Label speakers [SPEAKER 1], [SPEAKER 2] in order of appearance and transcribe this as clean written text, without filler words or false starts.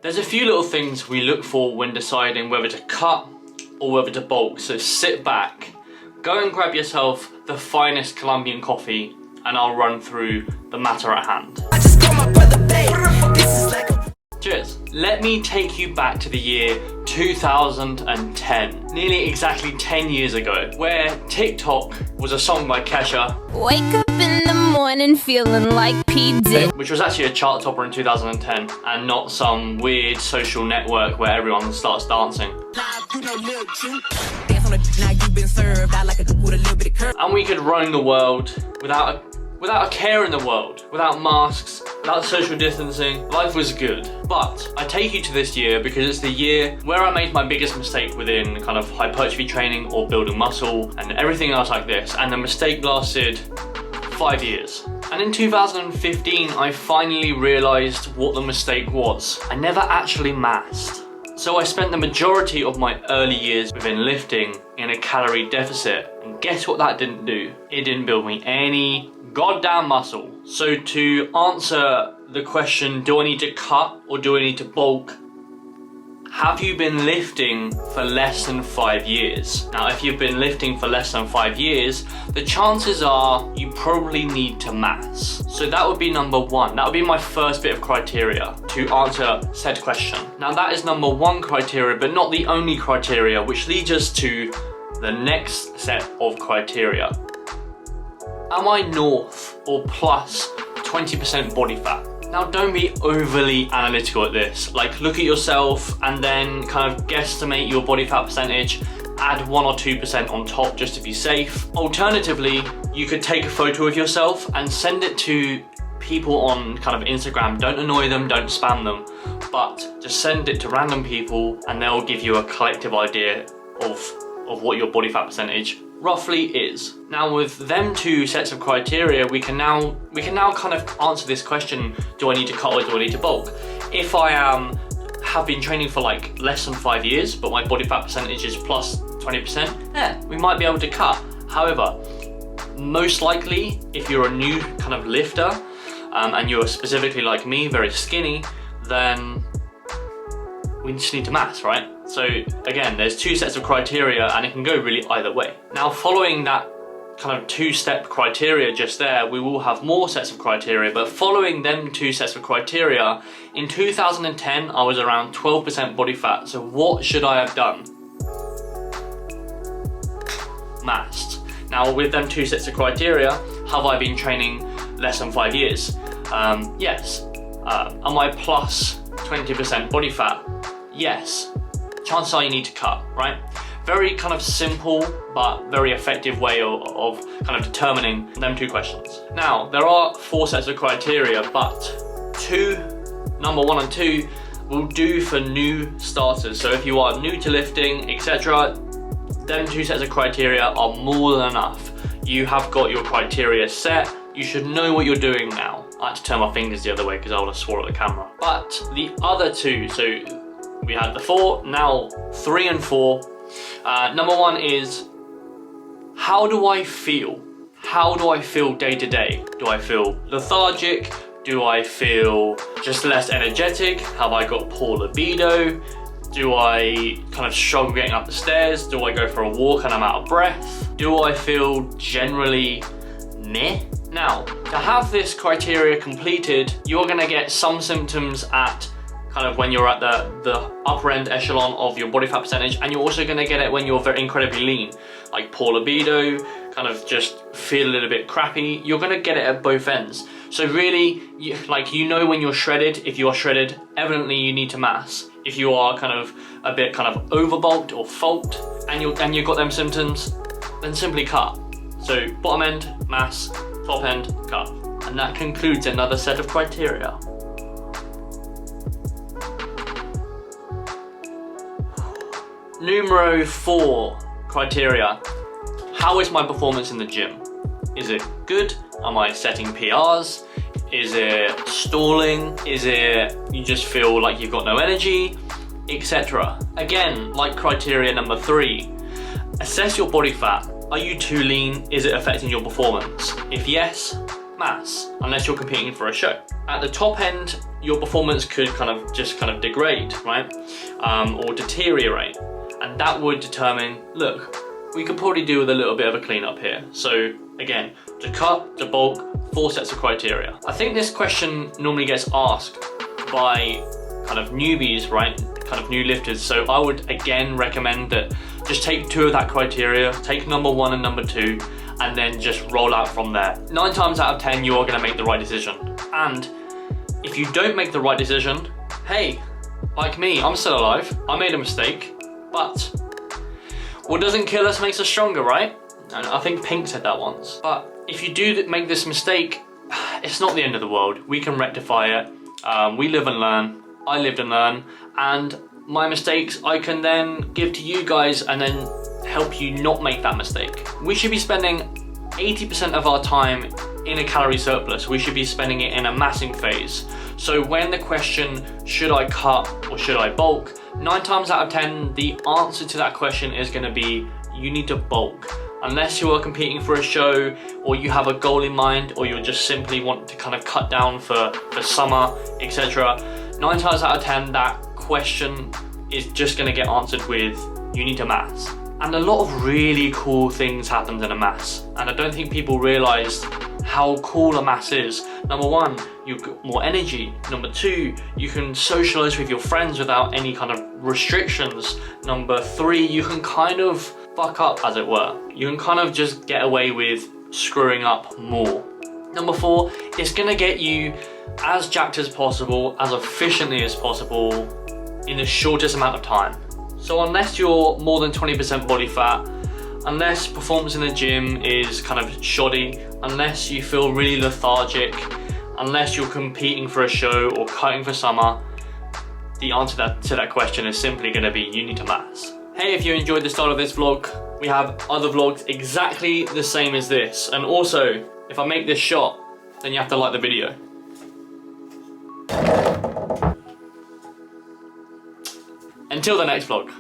[SPEAKER 1] There's a few little things we look for when deciding whether to cut or whether to bulk, so sit back, go and grab yourself the finest Colombian coffee, and I'll run through the matter at hand. I just got my brother, babe. This is like a... Cheers. Let me take you back to the year 2010, nearly exactly 10 years ago, where TikTok was a song by Kesha. Wake up in the morning feeling like P. Diddy. Which was actually a chart topper in 2010, and not some weird social network where everyone starts dancing. And we could roam the world without a care in the world, without masks, without social distancing. Life was good. But I take you to this year because it's the year where I made my biggest mistake within kind of hypertrophy training or building muscle and everything else like this, and the mistake lasted 5 years. And in 2015, I finally realized what the mistake was. I never actually massed. So I spent the majority of my early years within lifting in a calorie deficit, and guess what that didn't do? It didn't build me any goddamn muscle. So to answer the question, do I need to cut or do I need to bulk? Have you been lifting for less than 5 years? Now, if you've been lifting for less than 5 years, the chances are you probably need to mass. So that would be number one. That would be my first bit of criteria to answer said question. Now, that is number one criteria, but not the only criteria, which leads us to the next set of criteria. Am I north or plus 20% body fat? Now, don't be overly analytical at this. Like, look at yourself and then kind of guesstimate your body fat percentage, add 1 or 2% on top just to be safe. Alternatively, you could take a photo of yourself and send it to people on kind of Instagram. Don't annoy them, don't spam them, but just send it to random people and they'll give you a collective idea of what your body fat percentage roughly is. Now, with them two sets of criteria, we can now kind of answer this question: do I need to cut or do I need to bulk? If I have been training for like less than 5 years, but my body fat percentage is plus 20%, yeah, we might be able to cut. However, most likely, if you're a new kind of lifter and you're specifically like me, very skinny, then we just need to mass, right? So again, there's two sets of criteria and it can go really either way. Now, following that kind of two-step criteria just there, we will have more sets of criteria, but following them two sets of criteria, in 2010, I was around 12% body fat. So what should I have done? Massed. Now, with them two sets of criteria, have I been training less than 5 years? Yes. Am I plus 20% body fat? Yes. Chances are you need to cut, right? Very kind of simple but very effective way of kind of determining them two questions. Now, there are 4 sets of criteria, but number 1 and 2 will do for new starters. So if you are new to lifting, etc., them 2 sets of criteria are more than enough. You have got your criteria set. You should know what you're doing now. I had to turn my fingers the other way because I would have swore at the camera. But the other 2, so we had the 4, now 3 and 4. Number 1 is, how do I feel? How do I feel day to day? Do I feel lethargic? Do I feel just less energetic? Have I got poor libido? Do I kind of struggle getting up the stairs? Do I go for a walk and I'm out of breath? Do I feel generally meh? Now, to have this criteria completed, you're gonna get some symptoms at kind of when you're at the upper end echelon of your body fat percentage, and you're also going to get it when you're very incredibly lean, like poor libido, kind of just feel a little bit crappy. You're going to get it at both ends. So really, you know when you're shredded. If you are shredded, evidently you need to mass. If you are kind of a bit kind of overbulked or fault and you've got them symptoms, then simply cut. So bottom end, mass, top end, cut. And that concludes another set of criteria. Numero 4 criteria. How is my performance in the gym? Is it good? Am I setting PRs? Is it stalling? Is it you just feel like you've got no energy, etc.? Again, like criteria number 3, assess your body fat. Are you too lean? Is it affecting your performance? If yes, mass, unless you're competing for a show. At the top end, your performance could kind of degrade, right? Or deteriorate. And that would determine, look, we could probably do with a little bit of a cleanup here. So again, to cut, to bulk, 4 sets of criteria. I think this question normally gets asked by kind of newbies, right? Kind of new lifters. So I would again recommend that just take 2 of that criteria, take number 1 and number 2, and then just roll out from there. 9 times out of 10, you are gonna make the right decision. And if you don't make the right decision, hey, like me, I'm still alive. I made a mistake, but what doesn't kill us makes us stronger, right? And I think Pink said that once. But if you do make this mistake, it's not the end of the world. We can rectify it. We live and learn. I lived and learn. And my mistakes I can then give to you guys and then help you not make that mistake. We should be spending 80% of our time in a calorie surplus. We should be spending it in a massing phase. So when the question, should I cut or should I bulk? 9 times out of 10, the answer to that question is gonna be, you need to bulk. Unless you are competing for a show or you have a goal in mind or you just simply want to kind of cut down for summer, etc. 9 times out of 10, that question is just gonna get answered with, you need to mass. And a lot of really cool things happen in a mass. And I don't think people realize how cool a mass is. Number 1, you get more energy. Number 2, you can socialize with your friends without any kind of restrictions. Number 3, you can kind of fuck up, as it were. You can kind of just get away with screwing up more. Number 4, it's gonna get you as jacked as possible, as efficiently as possible, in the shortest amount of time. So unless you're more than 20% body fat, unless performance in the gym is kind of shoddy, unless you feel really lethargic, unless you're competing for a show or cutting for summer, the answer to that question is simply gonna be, you need to mass. Hey, if you enjoyed the start of this vlog, we have other vlogs exactly the same as this. And also, if I make this shot, then you have to like the video. Until the next vlog.